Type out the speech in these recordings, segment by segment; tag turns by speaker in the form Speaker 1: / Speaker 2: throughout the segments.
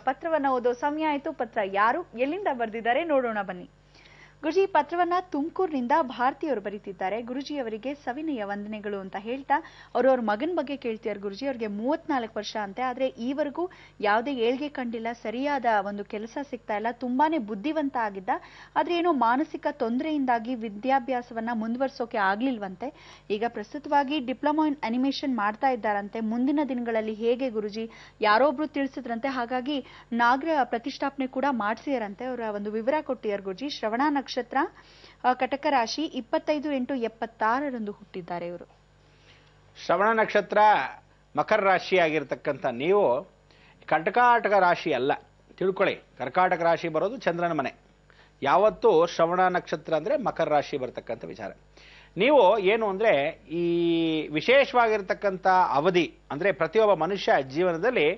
Speaker 1: ಪತ್ರವನ್ನ ಓದೋ ಸಮಯ ಆಯ್ತು. ಪತ್ರ ಯಾರು ಎಲ್ಲಿಂದ ಬರೆದಿದ್ದಾರೆ ನೋಡೋಣ ಬನ್ನಿ. ಗುರುಜಿ, ಪತ್ರವನ್ನ ತುಮಕೂರಿನಿಂದ ಭಾರತೀಯವರು ಬರೀತಿದ್ದಾರೆ. ಗುರುಜಿ ಅವರಿಗೆ ಸವಿನಯ ವಂದನೆಗಳು ಅಂತ ಹೇಳ್ತಾ ಅವ್ರ ಮಗನ ಬಗ್ಗೆ ಕೇಳ್ತಿದ್ದಾರೆ. ಗುರುಜಿ ಅವ್ರಿಗೆ 34 ವರ್ಷ ಅಂತೆ, ಆದ್ರೆ ಈವರೆಗೂ ಯಾವುದೇ ಏಳ್ಗೆ ಕಂಡಿಲ್ಲ, ಸರಿಯಾದ ಒಂದು ಕೆಲಸ ಸಿಗ್ತಾ ಇಲ್ಲ, ತುಂಬಾನೇ ಬುದ್ಧಿವಂತ ಆಗಿದ್ದ, ಆದ್ರೆ ಏನೋ ಮಾನಸಿಕ ತೊಂದರೆಯಿಂದಾಗಿ ವಿದ್ಯಾಭ್ಯಾಸವನ್ನ ಮುಂದುವರ್ಸೋಕೆ ಆಗ್ಲಿಲ್ವಂತೆ. ಈಗ ಪ್ರಸ್ತುತವಾಗಿ ಡಿಪ್ಲೊಮಾ ಇನ್ ಅನಿಮೇಷನ್ ಮಾಡ್ತಾ ಇದ್ದಾರಂತೆ. ಮುಂದಿನ ದಿನಗಳಲ್ಲಿ ಹೇಗೆ ಗುರುಜಿ ಯಾರೊಬ್ರು ತಿಳಿಸಿದ್ರಂತೆ, ಹಾಗಾಗಿ ನಾಗರ ಪ್ರತಿಷ್ಠಾಪನೆ ಕೂಡ ಮಾಡಿಸಿದಾರಂತೆ. ಅವರ ಒಂದು ವಿವರ ಕೊಟ್ಟಿದ್ದಾರೆ ಗುರುಜಿ. ಶ್ರವಣ ನಕ್ಷತ್ರ, ಕಟಕ ರಾಶಿ, 25/8/76 ಹುಟ್ಟಿದ್ದಾರೆ ಇವರು.
Speaker 2: ಶ್ರವಣ ನಕ್ಷತ್ರ ಮಕರ ರಾಶಿ ಆಗಿರ್ತಕ್ಕಂಥ ನೀವು ಕರ್ಕಾಟಕ ರಾಶಿ ಅಲ್ಲ, ತಿಳ್ಕೊಳ್ಳಿ. ಕರ್ಕಾಟಕ ರಾಶಿ ಬರೋದು ಚಂದ್ರನ ಮನೆ. ಯಾವತ್ತೂ ಶ್ರವಣ ನಕ್ಷತ್ರ ಅಂದ್ರೆ ಮಕರ ರಾಶಿ ಬರ್ತಕ್ಕಂಥ ವಿಚಾರ. ನೀವು ಏನು ಅಂದ್ರೆ ಈ ವಿಶೇಷವಾಗಿರ್ತಕ್ಕಂಥ ಅವಧಿ ಅಂದ್ರೆ ಪ್ರತಿಯೊಬ್ಬ ಮನುಷ್ಯ ಜೀವನದಲ್ಲಿ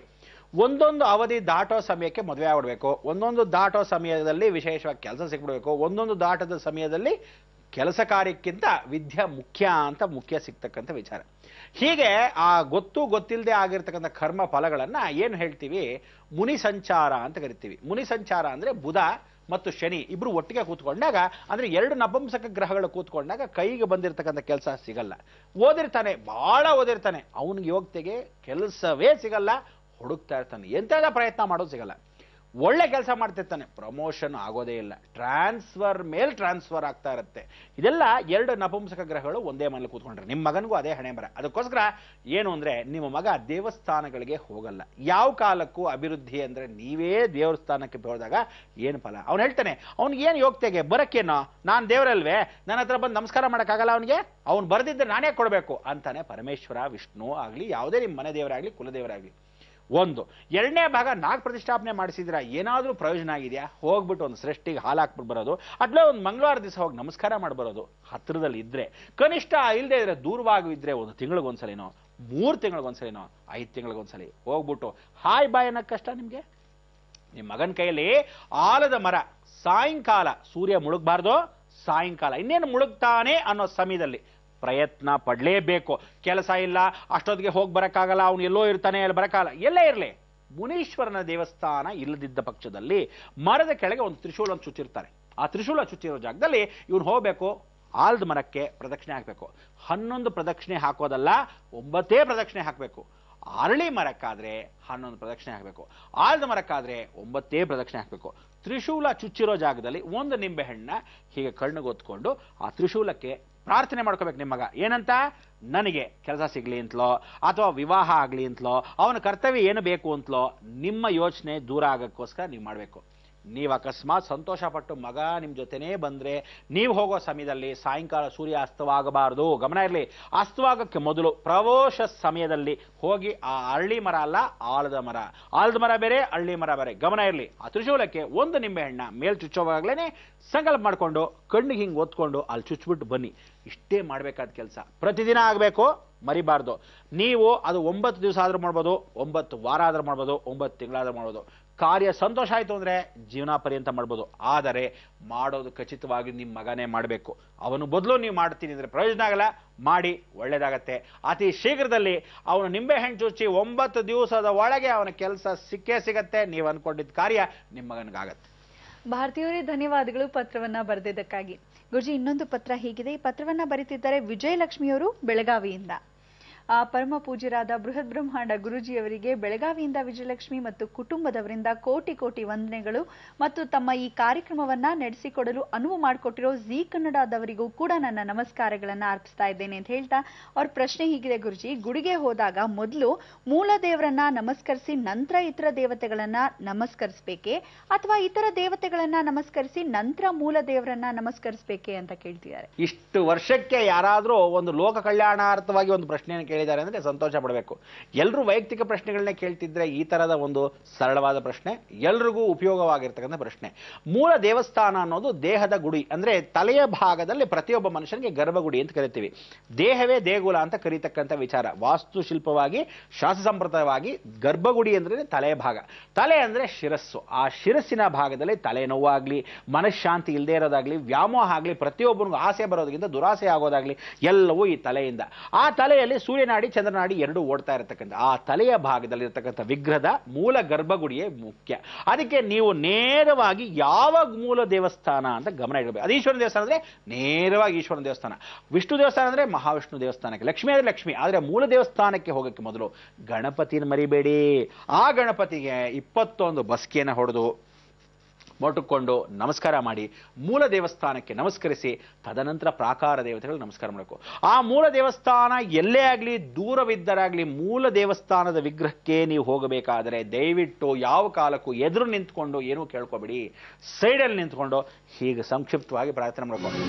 Speaker 2: ಒಂದೊಂದು ಅವಧಿ ದಾಟೋ ಸಮಯಕ್ಕೆ ಮದುವೆ ಆಗ್ಬಿಡ್ಬೇಕು, ಒಂದೊಂದು ದಾಟೋ ಸಮಯದಲ್ಲಿ ವಿಶೇಷವಾಗಿ ಕೆಲಸ ಸಿಕ್ಬಿಡ್ಬೇಕು, ಒಂದೊಂದು ದಾಟದ ಸಮಯದಲ್ಲಿ ಕೆಲಸ ಕಾರ್ಯಕ್ಕಿಂತ ವಿದ್ಯೆ ಮುಖ್ಯ ಸಿಗ್ತಕ್ಕಂಥ ವಿಚಾರ. ಹೀಗೆ ಆ ಗೊತ್ತಿಲ್ಲದೆ ಆಗಿರ್ತಕ್ಕಂಥ ಕರ್ಮ ಫಲಗಳನ್ನ ಏನು ಹೇಳ್ತೀವಿ, ಮುನಿ ಸಂಚಾರ ಅಂತ ಕರಿತೀವಿ. ಮುನಿ ಸಂಚಾರ ಅಂದ್ರೆ ಬುಧ ಮತ್ತು ಶನಿ ಇಬ್ರು ಒಟ್ಟಿಗೆ ಕೂತ್ಕೊಂಡಾಗ, ಅಂದ್ರೆ 2 ನಪುಂಸಕ ಗ್ರಹಗಳು ಕೂತ್ಕೊಂಡಾಗ ಕೈಗೆ ಬಂದಿರತಕ್ಕಂಥ ಕೆಲಸ ಸಿಗಲ್ಲ. ಓದಿರ್ತಾನೆ, ಬಹಳ ಓದಿರ್ತಾನೆ, ಅವನಿಗೆ ಯೋಗ್ಯತೆಗೆ ಕೆಲಸವೇ ಸಿಗಲ್ಲ, ಹುಡುಕ್ತಾ ಇರ್ತಾನೆ, ಎಂತೆಲ್ಲ ಪ್ರಯತ್ನ ಮಾಡೋದು ಸಿಗಲ್ಲ. ಒಳ್ಳೆ ಕೆಲಸ ಮಾಡ್ತಿರ್ತಾನೆ, ಪ್ರಮೋಷನ್ ಆಗೋದೇ ಇಲ್ಲ, ಟ್ರಾನ್ಸ್ಫರ್ ಮೇಲ್ ಟ್ರಾನ್ಸ್ಫರ್ ಆಗ್ತಾ ಇರುತ್ತೆ. ಇದೆಲ್ಲ 2 ನಪುಂಸಕ ಗ್ರಹಗಳು ಒಂದೇ ಮನೇಲಿ ಕೂತ್ಕೊಂಡ್ರೆ. ನಿಮ್ಮ ಮಗನಿಗೂ ಅದೇ ಹಣೆ ಬರ. ಅದಕ್ಕೋಸ್ಕರ ಏನು ಅಂದ್ರೆ ನಿಮ್ಮ ಮಗ ದೇವಸ್ಥಾನಗಳಿಗೆ ಹೋಗಲ್ಲ. ಯಾವ ಕಾಲಕ್ಕೂ ಅಭಿವೃದ್ಧಿ ಅಂದ್ರೆ ನೀವೇ ದೇವಸ್ಥಾನಕ್ಕೆ ಹೋದಾಗ ಏನು ಫಲ? ಅವ್ನು ಹೇಳ್ತಾನೆ, ಅವ್ನಿಗೆ ಏನು ಯೋಗ್ಯತೆಗೆ ಬರಕ್ಕೇನೋ, ನಾನು ದೇವರಲ್ವೇ, ನನ್ನ ಹತ್ರ ಬಂದು ನಮಸ್ಕಾರ ಮಾಡೋಕ್ಕಾಗಲ್ಲ ಅವನಿಗೆ, ಅವ್ನು ಬರೆದಿದ್ದರೆ ನಾನೇ ಕೊಡಬೇಕು ಅಂತಾನೆ ಪರಮೇಶ್ವರ, ವಿಷ್ಣು ಆಗಲಿ, ಯಾವುದೇ ನಿಮ್ಮ ಮನೆ ದೇವರಾಗಲಿ ಕುಲದೇವರಾಗಲಿ. ಒಂದು. 2ನೇ ಭಾಗ, ನಾಗ ಪ್ರತಿಷ್ಠಾಪನೆ ಮಾಡಿಸಿದ್ರ ಏನಾದ್ರೂ ಪ್ರಯೋಜನ ಆಗಿದೆಯಾ? ಹೋಗ್ಬಿಟ್ಟು ಒಂದು ಸೃಷ್ಟಿಗೆ ಹಾಲು ಹಾಕ್ಬಿಟ್ಟು ಬರೋದು, ಅಟ್ಲೇ ಒಂದು ಮಂಗಳವಾರ ದಿವಸ ಹೋಗಿ ನಮಸ್ಕಾರ ಮಾಡಿ ಬರೋದು. ಹತ್ರದಲ್ಲಿ ಇದ್ರೆ, ಕನಿಷ್ಠ ಇಲ್ಲದೆ ಇದ್ರೆ ದೂರವಾಗಿ ಇದ್ರೆ 1 ತಿಂಗಳಿಗೊಂದ್ಸಲಿನೋ, 3 ತಿಂಗಳಿಗೊಂದ್ಸಲಿನೋ, 5 ತಿಂಗಳಿಗೊಂದ್ಸಲಿ ಹೋಗ್ಬಿಟ್ಟು ಹಾಯ್ ಬಾಯ್ ಅನ್ನೋ ಕಷ್ಟ ನಿಮ್ಗೆ? ನಿಮ್ಮ ಮಗನ ಕೈಯಲ್ಲಿ ಆಲದ ಮರ, ಸಾಯಂಕಾಲ ಸೂರ್ಯ ಮುಳುಗಬಾರ್ದು, ಸಾಯಂಕಾಲ ಇನ್ನೇನು ಮುಳುಗ್ತಾನೆ ಅನ್ನೋ ಸಮಯದಲ್ಲಿ ಪ್ರಯತ್ನ ಪಡಲೇಬೇಕು. ಕೆಲಸ ಇಲ್ಲ, ಅಷ್ಟೊತ್ತಿಗೆ ಹೋಗಿ ಬರಕ್ಕಾಗಲ್ಲ, ಅವನು ಎಲ್ಲೋ ಇರ್ತಾನೆ, ಅಲ್ಲಿ ಬರಕ್ಕಾಗಲ್ಲ, ಎಲ್ಲೇ ಇರಲಿ, ಮುನೀಶ್ವರನ ದೇವಸ್ಥಾನ ಇಲ್ಲದಿದ್ದ ಪಕ್ಷದಲ್ಲಿ ಮರದ ಕೆಳಗೆ ಒಂದು ತ್ರಿಶೂಲ ಚುಚ್ಚಿರ್ತಾರೆ. ಆ ತ್ರಿಶೂಲ ಚುಚ್ಚಿರೋ ಜಾಗದಲ್ಲಿ ಇವನು ಹೋಗ್ಬೇಕು, ಆಲದ ಮರಕ್ಕೆ ಪ್ರದಕ್ಷಿಣೆ ಹಾಕಬೇಕು. 11 ಪ್ರದಕ್ಷಿಣೆ ಹಾಕೋದಲ್ಲ, 9 ಪ್ರದಕ್ಷಿಣೆ ಹಾಕಬೇಕು. ಅರಳಿ ಮರಕ್ಕಾದ್ರೆ 11 ಪ್ರದಕ್ಷಿಣೆ ಹಾಕಬೇಕು, ಆಲದ ಮರಕ್ಕಾದ್ರೆ 9 ಪ್ರದಕ್ಷಿಣೆ ಹಾಕಬೇಕು. ತ್ರಿಶೂಲ ಚುಚ್ಚಿರೋ ಜಾಗದಲ್ಲಿ 1 ನಿಂಬೆ ಹಣ್ಣ ಹೀಗೆ ಕಣ್ಣುಗೊತ್ಕೊಂಡು ಆ ತ್ರಿಶೂಲಕ್ಕೆ ಪ್ರಾರ್ಥನೆ ಮಾಡ್ಕೋಬೇಕು. ನಿಮ್ಮ ಮಗ ಏನಂತ, ನನಗೆ ಕೆಲಸ ಸಿಗ್ಲಿ ಅಂತಲೋ, ಅಥವಾ ವಿವಾಹ ಆಗ್ಲಿ ಅಂತಲೋ, ಅವನ ಕರ್ತವ್ಯ ಏನು ಬೇಕು ಅಂತಲೋ, ನಿಮ್ಮ ಯೋಚನೆ ದೂರ ಆಗಕ್ಕೋಸ್ಕರ ನೀವು ಮಾಡಬೇಕು. ನೀವು ಅಕಸ್ಮಾತ್ ಸಂತೋಷ ಪಟ್ಟು ಮಗ ನಿಮ್ಮ ಜೊತೆನೇ ಬಂದ್ರೆ, ನೀವು ಹೋಗೋ ಸಮಯದಲ್ಲಿ ಸಾಯಂಕಾಲ ಸೂರ್ಯ ಅಸ್ತವಾಗಬಾರದು, ಗಮನ ಇರಲಿ. ಅಸ್ತವಾಗಕ್ಕೆ ಮೊದಲು ಪ್ರವೇಶ ಸಮಯದಲ್ಲಿ ಹೋಗಿ ಆ ಅರಳಿ ಮರ ಅಲ್ಲ, ಆಲದ ಮರ, ಆಲದ ಮರ ಬೇರೆ, ಅರಳಿ ಮರ ಬೇರೆ, ಗಮನ ಇರಲಿ. ಆ ತ್ರಿಶೂಲಕ್ಕೆ 1 ನಿಂಬೆ ಹಣ್ಣ ಮೇಲ್ ಚುಚ್ಚೋವಾಗ್ಲೇನೆ ಸಂಕಲ್ಪ ಮಾಡ್ಕೊಂಡು ಕಣ್ಣಿಗೆ ಹಿಂಗೆ ಒತ್ಕೊಂಡು ಅಲ್ಲಿ ಚುಚ್ಬಿಟ್ಟು ಬನ್ನಿ. ಇಷ್ಟೇ ಮಾಡಬೇಕಾದ ಕೆಲಸ, ಪ್ರತಿದಿನ ಆಗಬೇಕು, ಮರಿಬಾರ್ದು. ನೀವು ಅದು 9 ದಿವಸ ಆದ್ರೂ ಮಾಡ್ಬೋದು, 9 ವಾರ ಆದ್ರೂ ಮಾಡ್ಬೋದು, 9 ತಿಂಗಳಾದ್ರೂ ಮಾಡ್ಬೋದು. ಕಾರ್ಯ ಸಂತೋಷ ಆಯ್ತು ಅಂದ್ರೆ ಜೀವನ ಪರ್ಯಂತ ಮಾಡ್ಬೋದು. ಆದರೆ ಮಾಡೋದು ಖಚಿತವಾಗಿ ನಿಮ್ಮ ಮಗನೇ ಮಾಡಬೇಕು. ಅವನು ಬದಲು ನೀವು ಮಾಡ್ತೀನಿ ಅಂದ್ರೆ ಪ್ರಯೋಜನ ಆಗಲ್ಲ, ಮಾಡಿ, ಒಳ್ಳೇದಾಗತ್ತೆ. ಅತಿ ಶೀಘ್ರದಲ್ಲಿ ಅವನು ನಿಂಬೆ ಹಣ್ಣು ಚುಚ್ಚಿ 9 ದಿವಸದ ಒಳಗೆ ಅವನ ಕೆಲಸ ಸಿಕ್ಕೇ ಸಿಗತ್ತೆ. ನೀವು ಅನ್ಕೊಂಡಿದ್ದ ಕಾರ್ಯ ನಿಮ್ಮ ಮಗನಿಗಾಗತ್ತೆ.
Speaker 1: ಭಾರತೀಯವರೇ ಧನ್ಯವಾದಗಳು ಪತ್ರವನ್ನ ಬರೆದಿದ್ದಕ್ಕಾಗಿ. ಗುರುಜಿ, ಇನ್ನೊಂದು ಪತ್ರ ಹೀಗಿದೆ. ಈ ಪತ್ರವನ್ನ ಬರೀತಿದ್ದಾರೆ ವಿಜಯಲಕ್ಷ್ಮಿಯವರು, ಬೆಳಗಾವಿಯಿಂದ. ಪರಮ ಪೂಜ್ಯರಾದ ಬೃಹತ್ ಬ್ರಹ್ಮಾಂಡ ಗುರುಜಿಯವರಿಗೆ ಬೆಳಗಾವಿಯಿಂದ ವಿಜಯಲಕ್ಷ್ಮಿ ಮತ್ತು ಕುಟುಂಬದವರಿಂದ ಕೋಟಿ ಕೋಟಿ ವಂದನೆಗಳು, ಮತ್ತು ತಮ್ಮ ಈ ಕಾರ್ಯಕ್ರಮವನ್ನ ನಡೆಸಿಕೊಡಲು ಅನುವು ಮಾಡಿಕೊಟ್ಟಿರೋ ಜಿ ಕನ್ನಡದವರಿಗೂ ಕೂಡ ನನ್ನ ನಮಸ್ಕಾರಗಳನ್ನ ಅರ್ಪಿಸ್ತಾ ಇದ್ದೇನೆ ಅಂತ ಹೇಳ್ತಾ ಅವ್ರ ಪ್ರಶ್ನೆ ಹೀಗಿದೆ ಗುರುಜಿ, ಗುಡಿಗೆ ಹೋದಾಗ ಮೊದಲು ಮೂಲ ದೇವರನ್ನ ನಮಸ್ಕರಿಸಿ ನಂತರ ಇತರ ದೇವತೆಗಳನ್ನ ನಮಸ್ಕರಿಸಬೇಕೆ, ಅಥವಾ ಇತರ ದೇವತೆಗಳನ್ನ ನಮಸ್ಕರಿಸಿ ನಂತರ ಮೂಲ ದೇವರನ್ನ ನಮಸ್ಕರಿಸಬೇಕೆ ಅಂತ ಕೇಳ್ತಿದ್ದಾರೆ.
Speaker 2: ಇಷ್ಟು ವರ್ಷಕ್ಕೆ ಯಾರಾದ್ರೂ ಒಂದು ಲೋಕ ಕಲ್ಯಾಣಾರ್ಥವಾಗಿ ಒಂದು ಪ್ರಶ್ನೆಯನ್ನು ಕೇಳಿದ್ದಾರೆ ಅಂದ್ರೆ ಸಂತೋಷ ಪಡಬೇಕು. ಎಲ್ಲರೂ ವೈಯಕ್ತಿಕ ಪ್ರಶ್ನೆಗಳನ್ನ ಕೇಳ್ತಿದ್ರೆ ಈ ತರದ ಒಂದು ಸರಳವಾದ ಪ್ರಶ್ನೆ ಎಲ್ರಿಗೂ ಉಪಯೋಗವಾಗಿರ್ತಕ್ಕಂಥ ಪ್ರಶ್ನೆ. ಮೂಲ ದೇವಸ್ಥಾನ ಅನ್ನೋದು ದೇಹದ ಗುಡಿ, ಅಂದ್ರೆ ತಲೆಯ ಭಾಗದಲ್ಲಿ ಪ್ರತಿಯೊಬ್ಬ ಮನುಷ್ಯನಿಗೆ ಗರ್ಭಗುಡಿ ಅಂತ ಕರಿತೀವಿ. ದೇಹವೇ ದೇಗುಲ ಅಂತ ಕರೀತಕ್ಕಂಥ ವಿಚಾರ. ವಾಸ್ತುಶಿಲ್ಪವಾಗಿ, ಶಾಸ್ತ್ರ ಸಂಪ್ರದಾಯವಾಗಿ ಗರ್ಭಗುಡಿ ಅಂದ್ರೆ ತಲೆಯ ಭಾಗ. ತಲೆ ಅಂದ್ರೆ ಶಿರಸ್ಸು. ಆ ಶಿರಸ್ಸಿನ ಭಾಗದಲ್ಲಿ ತಲೆನೋವಾಗ್ಲಿ, ಮನಃಶಾಂತಿ ಇಲ್ಲದೆ ಇರೋದಾಗ್ಲಿ, ವ್ಯಾಮೋಹ ಆಗ್ಲಿ, ಪ್ರತಿಯೊಬ್ಬನಿಗೂ ಆಸೆ ಬರೋದಕ್ಕಿಂತ ದುರಾಸೆ ಆಗೋದಾಗ್ಲಿ ಎಲ್ಲವೂ ಈ ತಲೆಯಿಂದ. ಆ ತಲೆಯಲ್ಲಿ ಸೂರ್ಯ ಸೂರ್ಯನಾಡಿ ಚಂದ್ರನಾಡಿ ಎರಡೂ ಓಡ್ತಾ ಇರತಕ್ಕಂಥ ಆ ತಲೆಯ ಭಾಗದಲ್ಲಿರ್ತಕ್ಕಂಥ ವಿಗ್ರಹದ ಮೂಲ ಗರ್ಭಗುಡಿಯೇ ಮುಖ್ಯ. ಅದಕ್ಕೆ ನೀವು ನೇರವಾಗಿ ಯಾವ ಮೂಲ ದೇವಸ್ಥಾನ ಅಂತ ಗಮನ ಇಡಬೇಕು. ಅದು ಈಶ್ವರನ ದೇವಸ್ಥಾನ ಅಂದರೆ ನೇರವಾಗಿ ಈಶ್ವರನ ದೇವಸ್ಥಾನ, ವಿಷ್ಣು ದೇವಸ್ಥಾನ ಅಂದರೆ ಮಹಾವಿಷ್ಣು ದೇವಸ್ಥಾನಕ್ಕೆ, ಲಕ್ಷ್ಮೀ ಅಂದರೆ ಲಕ್ಷ್ಮಿ. ಆದರೆ ಮೂಲ ದೇವಸ್ಥಾನಕ್ಕೆ ಹೋಗೋಕ್ಕೆ ಮೊದಲು ಗಣಪತಿನ ಮರಿಬೇಡಿ. ಆ ಗಣಪತಿಗೆ 21 ಬಸ್ಕಿಯನ್ನು ಹೊಡೆದು ಮೊಟುಕೊಂಡು ನಮಸ್ಕಾರ ಮಾಡಿ ಮೂಲ ದೇವಸ್ಥಾನಕ್ಕೆ ನಮಸ್ಕರಿಸಿ ತದನಂತರ ಪ್ರಾಕಾರ ದೇವತೆಗಳು ನಮಸ್ಕಾರ ಮಾಡಬೇಕು. ಆ ಮೂಲ ದೇವಸ್ಥಾನ ಎಲ್ಲೇ ಆಗಲಿ ದೂರವಿದ್ದರಾಗಲಿ ಮೂಲ ದೇವಸ್ಥಾನದ ವಿಗ್ರಹಕ್ಕೆ ನೀವು ಹೋಗಬೇಕಾದರೆ ದಯವಿಟ್ಟು ಯಾವ ಕಾಲಕ್ಕೂ ಎದುರು ನಿಂತ್ಕೊಂಡು ಏನೂ ಕೇಳ್ಕೊಬೇಡಿ, ಸೈಡಲ್ಲಿ ನಿಂತ್ಕೊಂಡು ಹೀಗೆ ಸಂಕ್ಷಿಪ್ತವಾಗಿ ಪ್ರಾರ್ಥನೆ ಮಾಡಬೇಕು.